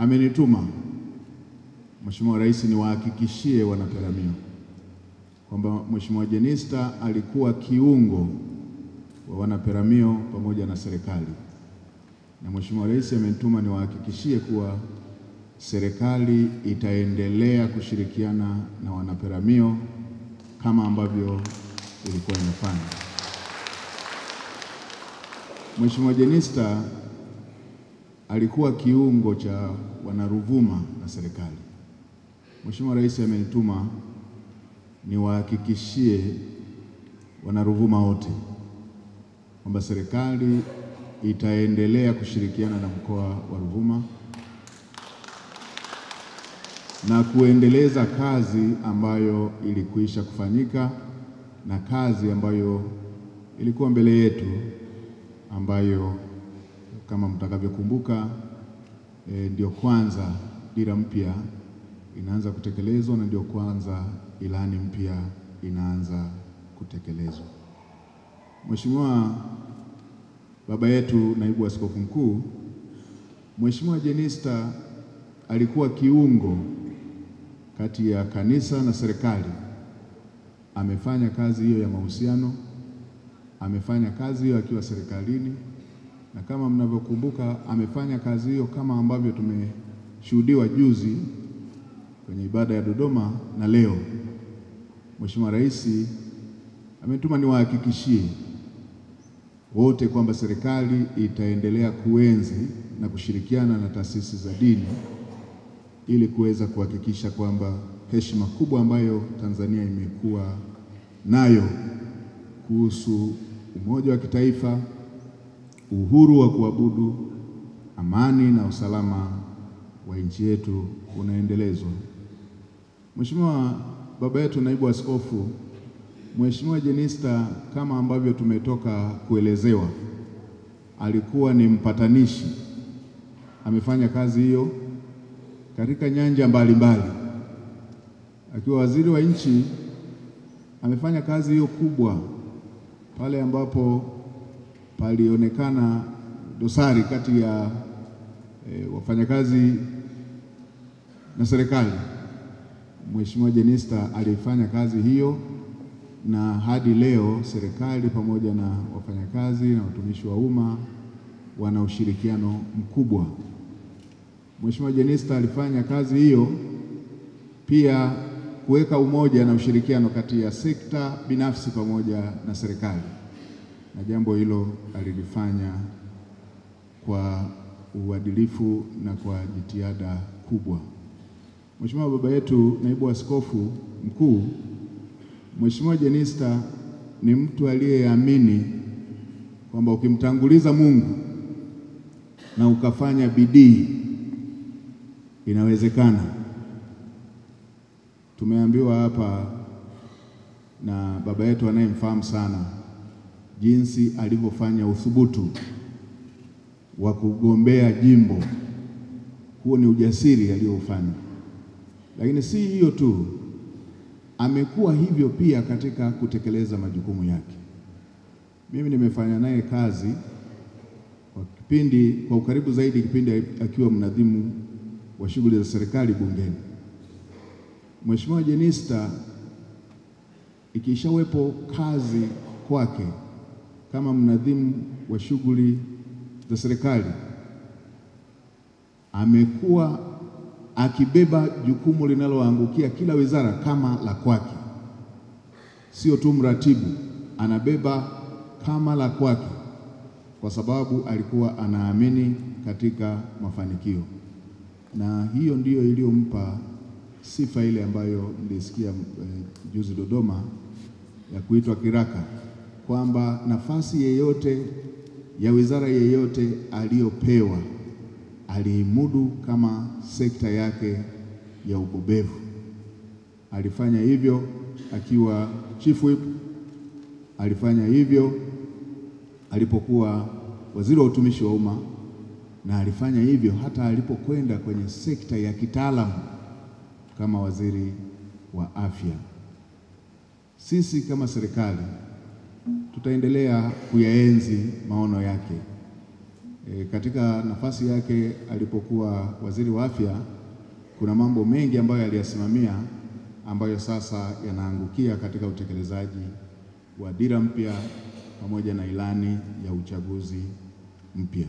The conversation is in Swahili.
amenituma Mheshimiwa Rais niwahakikishie wanaPeramiho kwamba Mheshimiwa Jenista alikuwa kiungo wa wanaPeramiho pamoja na serikali, na Mheshimiwa Rais amenituma niwahakikishie kuwa serikali itaendelea kushirikiana na wanaPeramiho kama ambavyo ilikuwa inafanya. Mheshimiwa Jenista alikuwa kiungo cha wanaRuvuma na serikali. Mheshimiwa Rais amenituma niwahakikishie wanaRuvuma wote kwamba serikali itaendelea kushirikiana na mkoa wa Ruvuma na kuendeleza kazi ambayo ilikwisha kufanyika na kazi ambayo ilikuwa mbele yetu, ambayo kama mtakavyokumbuka ndio kwanza dira mpya inaanza kutekelezwa na ndio kwanza ilani mpya inaanza kutekelezwa. Mheshimiwa baba yetu Naibu Askofu Mkuu, Mheshimiwa Jenista alikuwa kiungo kati ya kanisa na serikali. Amefanya kazi hiyo ya mahusiano, amefanya kazi hiyo akiwa serikalini, na kama mnavyokumbuka amefanya kazi hiyo kama ambavyo tumeshuhudiwa juzi kwenye ibada ya Dodoma na leo. Mheshimiwa Rais ametuma niwahakikishie wote kwamba serikali itaendelea kuenzi na kushirikiana na taasisi za dini ili kuweza kuhakikisha kwamba heshima kubwa ambayo Tanzania imekuwa nayo kuhusu umoja wa kitaifa, uhuru wa kuabudu, amani na usalama wa nchi yetu unaendelezwa. Mheshimiwa baba yetu Naibu Askofu, Mheshimiwa Jenista kama ambavyo tumetoka kuelezewa, alikuwa ni mpatanishi. Amefanya kazi hiyo katika nyanja mbalimbali. Akiwa waziri wa nchi amefanya kazi hiyo kubwa pale ambapo palionekana dosari kati ya wafanyakazi na serikali. Mheshimiwa Jenista alifanya kazi hiyo, na hadi leo serikali pamoja na wafanyakazi na watumishi wa umma wana ushirikiano mkubwa. Mheshimiwa Jenista alifanya kazi hiyo pia kuweka umoja na ushirikiano kati ya sekta binafsi pamoja na serikali, na jambo hilo alilifanya kwa uadilifu na kwa jitihada kubwa. Mheshimiwa baba yetu Naibu Askofu Mkuu, Mheshimiwa Jenista ni mtu aliyeamini kwamba ukimtanguliza Mungu na ukafanya bidii inawezekana. Tumeambiwa hapa na baba yetu anayemfahamu sana jinsi alivyofanya uthubutu wa kugombea jimbo. Huo ni ujasiri aliofanya. Lakini si hiyo tu, amekuwa hivyo pia katika kutekeleza majukumu yake. Mimi nimefanya naye kazi kwa ukaribu zaidi kipindi akiwa mnadhimu wa shughuli za serikali bungeni. Mheshimiwa Jenista ikishawepo kazi kwake kama mnadhimu wa shughuli za serikali, amekuwa akibeba jukumu linaloangukia kila wizara kama la kwake. Sio tu mratibu, anabeba kama la kwake, kwa sababu alikuwa anaamini katika mafanikio, na hiyo ndiyo iliyompa sifa ile ambayo nilisikia juzi Dodoma ya kuitwa kiraka, kwamba nafasi yeyote ya wizara yeyote aliyopewa aliimudu kama sekta yake ya ubobevu. Alifanya hivyo akiwa Chief Whip, alifanya hivyo alipokuwa waziri wa utumishi wa umma, na alifanya hivyo hata alipokwenda kwenye sekta ya kitaalamu kama waziri wa afya. Sisi kama serikali tutaendelea kuyaenzi maono yake Katika nafasi yake alipokuwa waziri wa afya, kuna mambo mengi ambayo aliyasimamia ambayo sasa yanaangukia katika utekelezaji wa dira mpya pamoja na ilani ya uchaguzi mpya.